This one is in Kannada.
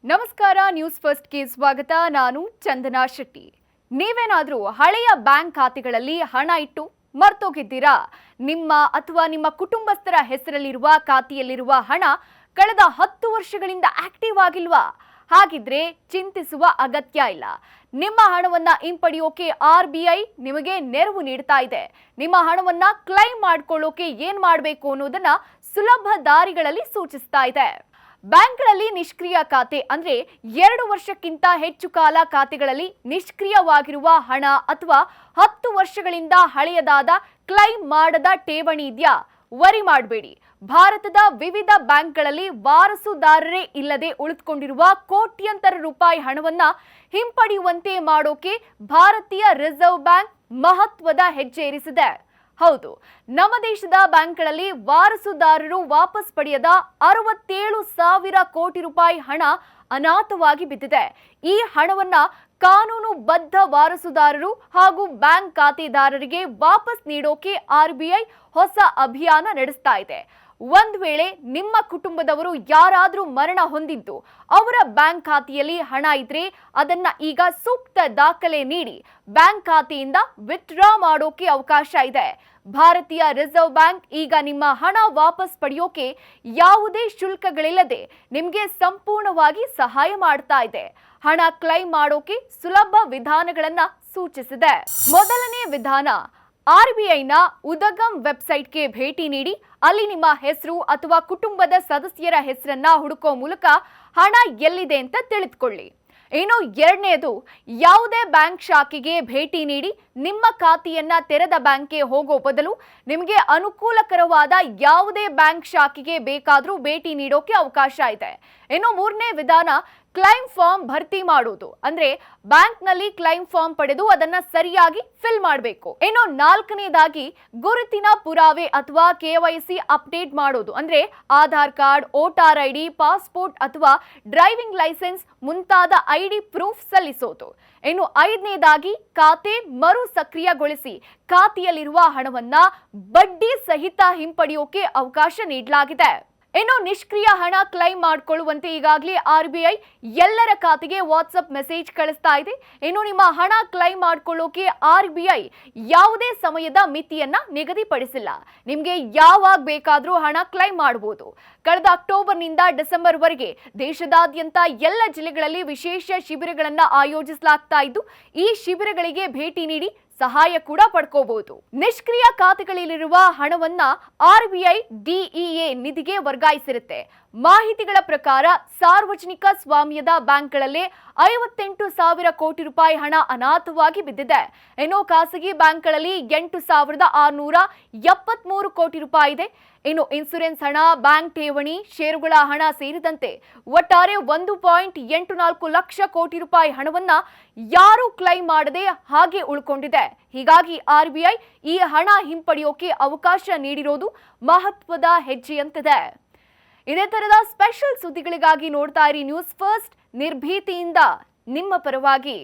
ನಮಸ್ಕಾರ, ನ್ಯೂಸ್ ಫಸ್ಟ್ಗೆ ಸ್ವಾಗತ. ನಾನು ಚಂದನಾ ಶೆಟ್ಟಿ. ನೀವೇನಾದರೂ ಹಳೆಯ ಬ್ಯಾಂಕ್ ಖಾತೆಗಳಲ್ಲಿ ಹಣ ಇಟ್ಟು ಮರ್ತೋಗಿದ್ದೀರಾ? ನಿಮ್ಮ ಅಥವಾ ನಿಮ್ಮ ಕುಟುಂಬಸ್ಥರ ಹೆಸರಲ್ಲಿರುವ ಖಾತೆಯಲ್ಲಿರುವ ಹಣ ಕಳೆದ 10 ವರ್ಷಗಳಿಂದ ಆಕ್ಟಿವ್ ಆಗಿಲ್ವಾ? ಹಾಗಿದ್ರೆ ಚಿಂತಿಸುವ ಅಗತ್ಯ ಇಲ್ಲ. ನಿಮ್ಮ ಹಣವನ್ನ ಹಿಂಪಡೆಯೋಕೆ RBI ನಿಮಗೆ ನೆರವು ನೀಡ್ತಾ ಇದೆ. ನಿಮ್ಮ ಹಣವನ್ನ ಕ್ಲೈಮ್ ಮಾಡ್ಕೊಳ್ಳೋಕೆ ಏನ್ ಮಾಡಬೇಕು ಅನ್ನೋದನ್ನ ಸುಲಭ ದಾರಿಗಳಲ್ಲಿ ಸೂಚಿಸ್ತಾ ಇದೆ. ಬ್ಯಾಂಕ್ಗಳಲ್ಲಿ ನಿಷ್ಕ್ರಿಯ ಖಾತೆ ಅಂದ್ರೆ 2 ವರ್ಷಕ್ಕಿಂತ ಹೆಚ್ಚು ಕಾಲ ಖಾತೆಗಳಲ್ಲಿ ನಿಷ್ಕ್ರಿಯವಾಗಿರುವ ಹಣ ಅಥವಾ 10 ವರ್ಷಗಳಿಂದ ಹಳೆಯದಾದ ಕ್ಲೈಮ್ ಮಾಡದ ಠೇವಣಿ ಇದೆಯಾ? ವರಿ ಮಾಡಬೇಡಿ. ಭಾರತದ ವಿವಿಧ ಬ್ಯಾಂಕ್ಗಳಲ್ಲಿ ವಾರಸುದಾರರೇ ಇಲ್ಲದೆ ಉಳಿದುಕೊಂಡಿರುವ ಕೋಟ್ಯಂತರ ರೂಪಾಯಿ ಹಣವನ್ನ ಹಿಂಪಡೆಯುವಂತೆ ಮಾಡೋಕೆ ಭಾರತೀಯ ರಿಸರ್ವ್ ಬ್ಯಾಂಕ್ ಮಹತ್ವದ ಹೆಜ್ಜೆ ಇರಿಸಿದೆ. ಹೌದು, ನಮ್ಮ ದೇಶದ ಬ್ಯಾಂಕ್ಗಳಲ್ಲಿ ವಾರಸುದಾರರು ವಾಪಸ್ ಪಡೆಯದ 67,000 ಕೋಟಿ ರೂಪಾಯಿ ಹಣ ಅನಾಥವಾಗಿ ಬಿದ್ದಿದೆ. ಈ ಹಣವನ್ನ ಕಾನೂನುಬದ್ಧ ವಾರಸುದಾರರು ಹಾಗೂ ಬ್ಯಾಂಕ್ ಖಾತೆದಾರರಿಗೆ ವಾಪಸ್ ನೀಡೋಕೆ RBI ಹೊಸ ಅಭಿಯಾನ ನಡೆಸ್ತಾ ಇದೆ. ಒಂದ್ ವೇಳೆ ನಿಮ್ಮ ಕುಟುಂಬದವರು ಯಾರಾದ್ರೂ ಮರಣ ಹೊಂದಿದ್ದು ಅವರ ಬ್ಯಾಂಕ್ ಖಾತೆಯಲ್ಲಿ ಹಣ ಇದ್ರೆ ಅದನ್ನ ಈಗ ಸೂಕ್ತ ದಾಖಲೆ ನೀಡಿ ಬ್ಯಾಂಕ್ ಖಾತೆಯಿಂದ ವಿತ್ಡ್ರಾ ಮಾಡೋಕೆ ಅವಕಾಶ ಇದೆ. ಭಾರತೀಯ ರಿಸರ್ವ್ ಬ್ಯಾಂಕ್ ಈಗ ನಿಮ್ಮ ಹಣ ವಾಪಸ್ ಪಡೆಯೋಕೆ ಯಾವುದೇ ಶುಲ್ಕಗಳಿಲ್ಲದೆ ನಿಮಗೆ ಸಂಪೂರ್ಣವಾಗಿ ಸಹಾಯ ಮಾಡ್ತಾ ಇದೆ. ಹಣ ಕ್ಲೈಮ್ ಮಾಡೋಕೆ ಸುಲಭ ವಿಧಾನಗಳನ್ನ ಸೂಚಿಸಿದೆ. ಮೊದಲನೇ ವಿಧಾನ, RBIನ ಉದಗಮ್ ವೆಬ್ಸೈಟ್ಗೆ ಭೇಟಿ ನೀಡಿ ಅಲ್ಲಿ ನಿಮ್ಮ ಹೆಸರು ಅಥವಾ ಕುಟುಂಬದ ಸದಸ್ಯರ ಹೆಸರನ್ನ ಹುಡುಕೋ ಮೂಲಕ ಹಣ ಎಲ್ಲಿದೆ ಅಂತ ತಿಳಿದುಕೊಳ್ಳಿ. ಇನ್ನು ಎರಡನೇದು, ಯಾವುದೇ ಬ್ಯಾಂಕ್ ಶಾಖೆಗೆ ಭೇಟಿ ನೀಡಿ ನಿಮ್ಮ ಖಾತೆಯನ್ನ ತೆರೆದ ಬ್ಯಾಂಕ್ಗೆ ಹೋಗೋ ಬದಲು ನಿಮಗೆ ಅನುಕೂಲಕರವಾದ ಯಾವುದೇ ಬ್ಯಾಂಕ್ ಶಾಖೆಗೆ ಬೇಕಾದರೂ ಭೇಟಿ ನೀಡೋಕೆ ಅವಕಾಶ ಇದೆ. ಇನ್ನು ಮೂರನೇ ವಿಧಾನ, ಕ್ಲೈಮ್ ಫಾರ್ಮ್ ಭರ್ತಿ ಮಾಡೋದು. ಅಂದ್ರೆ ಬ್ಯಾಂಕ್ನಲ್ಲಿ ಕ್ಲೈಮ್ ಫಾರ್ಮ್ ಪಡೆದು ಅದನ್ನ ಸರಿಯಾಗಿ ಫಿಲ್ ಮಾಡಬೇಕು. ಇನ್ನು ನಾಲ್ಕನೇದಾಗಿ, ಗುರುತಿನ ಪುರಾವೆ ಅಥವಾ KYC ಅಪ್ಡೇಟ್ ಮಾಡೋದು. ಅಂದ್ರೆ Aadhaar card, voter ID, passport ಅಥವಾ ಡ್ರೈವಿಂಗ್ ಲೈಸೆನ್ಸ್ ಮುಂತಾದ ID ಪ್ರೂಫ್ ಸಲ್ಲಿಸೋದು. ಇನ್ನು ಐದನೇದಾಗಿ, ಖಾತೆ ಮರು ಸಕ್ರಿಯಗೊಳಿಸಿ ಖಾತೆಯಲ್ಲಿರುವ ಹಣವನ್ನ ಬಡ್ಡಿ ಸಹಿತ ಹಿಂಪಡೆಯೋಕೆ ಅವಕಾಶ ನೀಡಲಾಗಿದೆ. ಇನ್ನು ನಿಷ್ಕ್ರಿಯ ಹಣ ಕ್ಲೈಮ್ ಮಾಡಿಕೊಳ್ಳುವಂತೆ ಈಗಾಗಲೇ RBI ಎಲ್ಲರ ಖಾತೆಗೆ ವಾಟ್ಸಪ್ ಮೆಸೇಜ್ ಕಳಿಸ್ತಾ ಇದೆ. ಇನ್ನು ನಿಮ್ಮ ಹಣ ಕ್ಲೈಮ್ ಮಾಡಿಕೊಳ್ಳೋಕೆ RBI ಯಾವುದೇ ಸಮಯದ ಮಿತಿಯನ್ನ ನಿಗದಿಪಡಿಸಿಲ್ಲ. ನಿಮಗೆ ಯಾವಾಗ ಬೇಕಾದರೂ ಹಣ ಕ್ಲೈಮ್ ಮಾಡಬಹುದು. ಕಳೆದ ಅಕ್ಟೋಬರ್ನಿಂದ ಡಿಸೆಂಬರ್ವರೆಗೆ ದೇಶದಾದ್ಯಂತ ಎಲ್ಲ ಜಿಲ್ಲೆಗಳಲ್ಲಿ ವಿಶೇಷ ಶಿಬಿರಗಳನ್ನ ಆಯೋಜಿಸಲಾಗ್ತಾ ಇದ್ದು ಈ ಶಿಬಿರಗಳಿಗೆ ಭೇಟಿ ನೀಡಿ ಸಹಾಯ ಕೂಡ ಪಡ್ಕೋಬಹುದು. ನಿಷ್ಕ್ರಿಯ ಖಾತೆಗಳಲ್ಲಿರುವ ಹಣವನ್ನ RBI DEA ನಿಧಿಗೆ ವರ್ಗಾಯಿಸಿರುತ್ತೆ. ಮಾಹಿತಿಗಳ ಪ್ರಕಾರ ಸಾರ್ವಜನಿಕ ಸ್ವಾಮ್ಯದ ಬ್ಯಾಂಕ್ಗಳಲ್ಲೇ 58,000 ಕೋಟಿ ರೂಪಾಯಿ ಹಣ ಅನಾಥವಾಗಿ ಬಿದ್ದಿದೆ. ಇನ್ನು ಖಾಸಗಿ ಬ್ಯಾಂಕ್ಗಳಲ್ಲಿ 8,673 ಕೋಟಿ ರೂಪಾಯಿ ಇದೆ. ಇನ್ನು ಇನ್ಸೂರೆನ್ಸ್ ಹಣ, ಬ್ಯಾಂಕ್ ಠೇವಣಿ, ಷೇರುಗಳ ಹಣ ಸೇರಿದಂತೆ ಒಟ್ಟಾರೆ 1.84 ಲಕ್ಷ ಕೋಟಿ ರೂಪಾಯಿ ಹಣವನ್ನ ಯಾರೂ ಕ್ಲೈಮ್ ಮಾಡದೆ ಹಾಗೆ ಉಳ್ಕೊಂಡಿದೆ. ಹೀಗಾಗಿ RBI ಈ ಹಣ ಹಿಂಪಡೆಯೋಕೆ ಅವಕಾಶ ನೀಡಿರೋದು ಮಹತ್ವದ ಹೆಜ್ಜೆಯಂತಿದೆ. ಇದೇ ತರದ ಸ್ಪೆಷಲ್ ಸುದ್ದಿಗಳಿಗಾಗಿ ನೋಡ್ತಾ ಇರಿ ನ್ಯೂಸ್ ಫಸ್ಟ್, ನಿರ್ಭೀತಿಯಿಂದ ನಿಮ್ಮ ಪರವಾಗಿ.